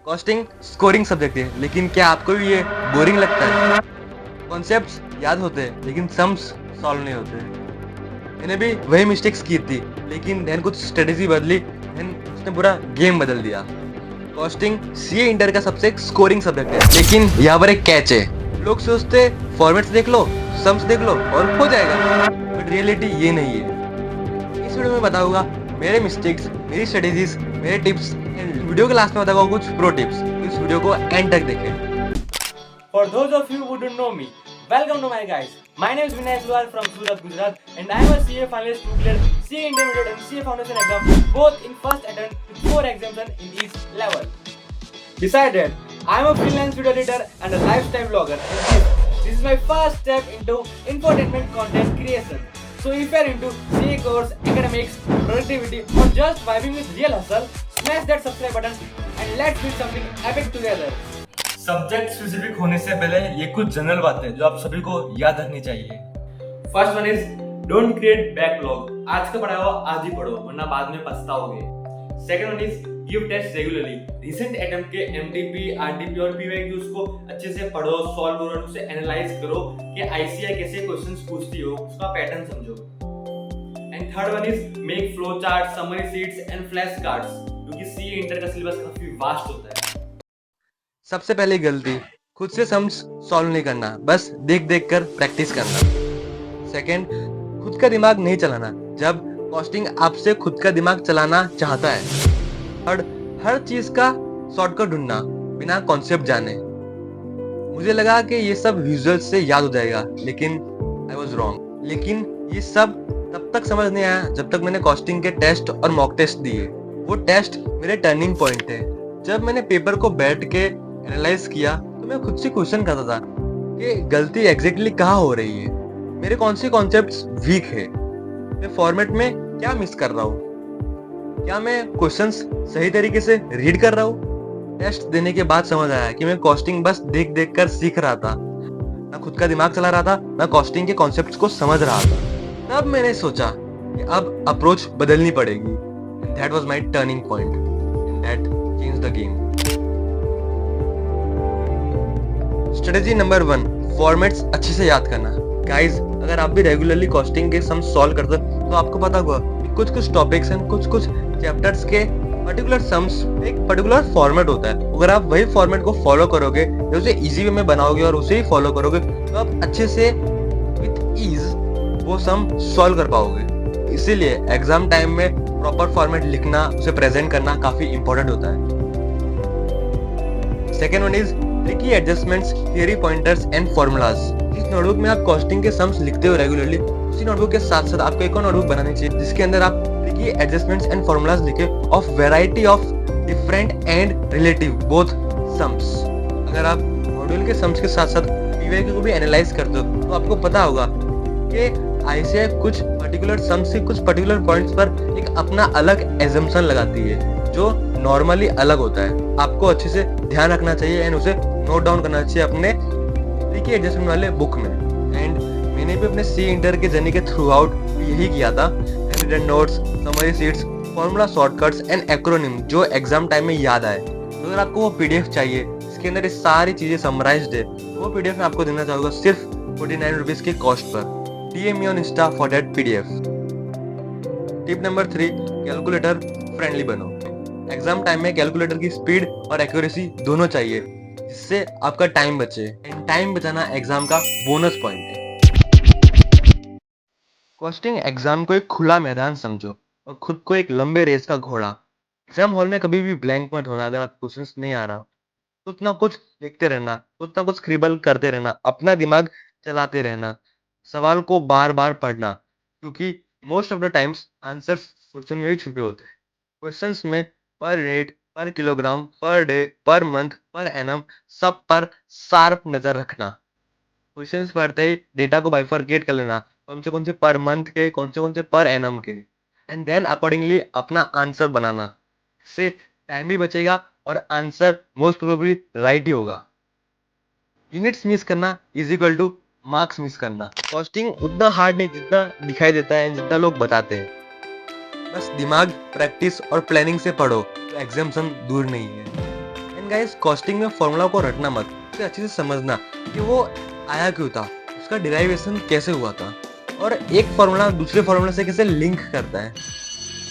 Costing scoring subject है, लेकिन क्या आपको भी ये बोरिंग लगता है? कॉन्सेप्ट्स याद होते हैं लेकिन सम्स सॉल्व नहीं होते। मैंने भी वही मिस्टेक्स की थी, लेकिन धैन कुछ स्ट्रेटेजी बदली, धैन उसने पूरा गेम बदल दिया। कॉस्टिंग सीए इंटर का सबसे स्कोरिंग सब्जेक्ट है, लेकिन यहाँ पर एक कैच है। लोग सोचते फॉर्मेट्स देख लो, सम्स देख लो और हो जाएगा, बट रियलिटी ये नहीं है। इस वीडियो में बताऊंगा मेरे मिस्टेक्स, मेरी स्ट्रेटेजीज, मेरे टिप्स एंड वीडियो के लास्ट में बताऊंगा कुछ प्रो टिप्स। इस वीडियो को एंड तक देखें। For those of you who don't know me, welcome to my guys. My name is Vinay Agarwal from Surat, Gujarat, and I am a CA finalist who cleared CA Intermediate and CA Foundation exam both in first attempt with 4 exemptions in each level. Besides that, I am a freelance video editor and a lifestyle vlogger. And this is my first step into infotainment content creation. So if you are into CA course, academics, productivity, or just vibing with real hustle, smash that subscribe button and let's build something epic together. Subject specific होने से पहले ये कुछ general बातें जो आप सभी को याद रखनी चाहिए। First one is don't create backlog. आज का पढ़ा हुआ आज ही पढ़ो वरना बाद में पछताओगे। Second one is give test regularly. Recent attempt के एमटीपी, आरटीपी और पीवाईक्यूज को अच्छे से पढ़ो, सॉल्व करो, उसे एनालाइज करो कि आईसीआई कैसे क्वेश्चंस पूछती हो, उसका पैटर्न समझो। And third one is make flow chart, summary sheets and flash cards, क्योंकि सीए इंटर का सिलेबस काफी वास्ट होता है। सबसे पहली गलती, खुद से सम्स सॉल्व नहीं करना, बस देख देख कर प्रैक्टिस करना। सेकंड, खुद का दिमाग नहीं चलाना जब कॉस्टिंग आपसे खुद का दिमाग चलाना चाहता है। थर्ड, हर चीज का शॉर्टकट ढूंढना बिना कॉन्सेप्ट जाने। मुझे लगा कि ये सब विजुअल से याद हो जाएगा, लेकिन आई वाज रॉन्ग। लेकिन ये सब तब तक समझ नहीं आया जब तक मैंने कॉस्टिंग के टेस्ट और मॉक टेस्ट दिए। वो टेस्ट मेरे टर्निंग पॉइंट थे। जब मैंने पेपर को बैठ के एनालाइज किया तो मैं खुद से क्वेश्चन करता था कि गलती एग्जैक्टली कहाँ हो रही है, मेरे कौन से कॉन्सेप्ट्स वीक है, मैं फॉर्मेट में क्या मिस कर रहा हूँ, क्या मैं क्वेश्चंस सही तरीके से रीड कर रहा हूँ। टेस्ट देने के बाद समझ आया कि मैं कॉस्टिंग बस देख देख कर सीख रहा था, ना खुद का दिमाग चला रहा था, ना कॉस्टिंग के कॉन्सेप्ट्स को समझ रहा था। तब मैंने सोचा कि अब अप्रोच बदलनी पड़ेगी। That was my turning point and that changed the game. Strategy number 1, formats अच्छे से याद करना। गाइस, अगर आप भी रेगुलरली कॉस्टिंग के सम सॉल्व करते हो तो आपको पता होगा कि कुछ टॉपिक्स हैं, कुछ चैप्टर्स के पर्टिकुलर सम्स एक पर्टिकुलर फॉर्मेट होता है। अगर आप वही फॉर्मेट को फॉलो करोगे, उसे इजी वे में बनाओगे और उसे ही फॉलो करोगे, तो आप अच्छे से विद ईज वो सम सॉल्व कर पाओगे। इसीलिए एग्जाम टाइम में प्रॉपर फॉर्मेट लिखना, उसे प्रेजेंट करना काफी इंपॉर्टेंट होता है। Second one is tricky adjustments, theory pointers and formulas. जिस नोटबुक में आप कॉस्टिंग के सम्स लिखते हो रेगुलरली, उसी नोटबुक के साथ साथ आपको एक और नोटबुक बनानी चाहिए जिसके अंदर आप ट्रिकी एडजस्टमेंट्स एंड फॉर्मूलाज लिखे of variety of different and relative both sums. अगर आप मॉड्यूल के सम्स के साथ साथ पीवाईक्यू को भी एनालाइज करते हो तो आपको पता होगा कि आईसीआई कुछ पर्टिकुलर सम्स से कुछ पर्टिकुलर पॉइंट्स पर एक अपना अलग एजम्पशन लगाती है जो नॉर्मली अलग होता है। आपको अच्छे से ध्यान रखना चाहिए एंड उसे नोट डाउन करना चाहिए अपने ट्रिकी एडजस्टमेंट वाले बुक में। एंड मैंने भी अपने सी इंटर के जर्नी के थ्रू आउट यही किया था। Hand notes, summary sheets, formula shortcuts and acronym जो एग्जाम टाइम में याद आए। तो अगर आपको वो पीडीएफ चाहिए इसके अंदर ये सारी चीजें समराइज्ड है, तो वो पीडीएफ मैं आपको देना चाहूँगा सिर्फ 49 रुपीज के cost per. DM me on Insta for that PDF। Tip number 3, calculator friendly बनो। एग्जाम टाइम में कैलकुलेटर की स्पीड और एक्यूरेसी दोनों चाहिए, जिससे आपका टाइम बचे। एंड टाइम बचाना एग्जाम का बोनस पॉइंट है। कॉस्टिंग एग्जाम को एक खुला मैदान समझो और खुद को एक लंबे रेस का घोड़ा। एग्जाम हॉल में कभी भी ब्लैंक मत होना। अगर आप क्वेश्चंस नहीं आ रहा, कुछ ना कुछ लिखते रहना, कुछ ना कुछ स्क्रिबल करते रहना, अपना दिमाग चलाते रहना, सवाल को बार बार पढ़ना, क्योंकि most of the times answer question में ही छुपे होते हैं। क्वेश्चंस में पर रेट, पर kilogram, per day, per month, per annum, सब पर शार्प नजर रखना। क्वेश्चंस पढ़ते ही डेटा को बाइफरकेट कर लेना, कौन से पर मंथ के, कौन से पर एनम के, एंड देन अकॉर्डिंगली अपना आंसर बनाना। इससे टाइम भी बचेगा और आंसर मोस्ट प्रोबेबली राइट ही होगा। यूनिट्स मिस करना is equal two marks miss करना। कॉस्टिंग उतना हार्ड नहीं जितना दिखाई देता है, जितना लोग बताते हैं। बस दिमाग, प्रैक्टिस और प्लानिंग से पढ़ो तो एग्जाम्शन दूर नहीं है। एंड एंड गाइस कॉस्टिंग में फॉर्मूला को रटना मत, उसे अच्छे से समझना कि वो आया क्यों था, उसका डिराइवेशन कैसे हुआ था और एक फॉर्मूला दूसरे फॉर्मूला से कैसे लिंक करता है।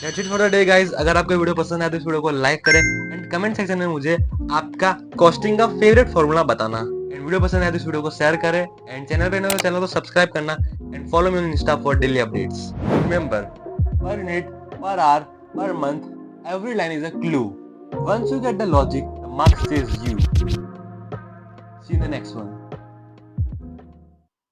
That's it for the day guys। अगर आपको वीडियो पसंद आए तो इस वीडियो को लाइक करें एंड कमेंट सेक्शन में मुझे आपका कॉस्टिंग का फेवरेट फॉर्मूला बताना एंड वीडियो पसंद आए तो इस वीडियो को शेयर करें एंड चैनल पे नए हो तो चैनल को सब्सक्राइब करना and follow me on Insta for daily updates. Remember, per minute, per hour, per month, every line is a clue. Once you get the logic, the mark says you. See you in the next one.